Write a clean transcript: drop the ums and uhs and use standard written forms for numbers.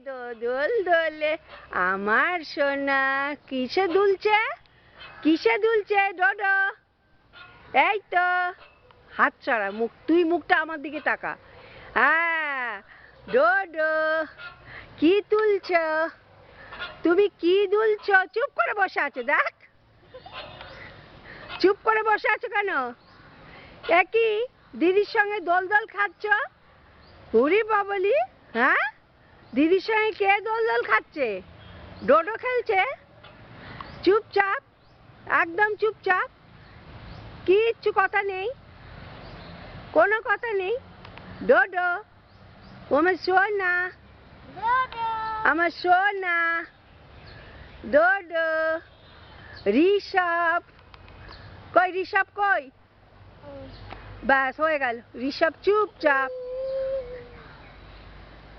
দোদল দোলে আমার সোনা কিসে দুলছে ডোডো? এই তো হাত ছাড়া মুখ, তুই মুখটা আমার দিকে তাকা। হ্যাঁ ডোডো, কি তুলছ তুমি? কি দুলছ? চুপ করে বসে আছো, দেখ চুপ করে বসে আছো কেন? একই দিদির সঙ্গে দোল দোল খাচ্ছ? উরি বাবলি, হ্যাঁ দিদির সঙ্গে কে দোল দোল খাচ্ছে? ডোডো খেলছে? চুপচাপ, একদম চুপচাপ, কিচ্ছু কথা নেই, কোনো কথা নেই। ডোডো আমার সোনা, আমার সোনা ডোডো। ঋষভ কই? ঋষভ কই? ব্যাস হয়ে গেল, ঋষভ চুপচাপ।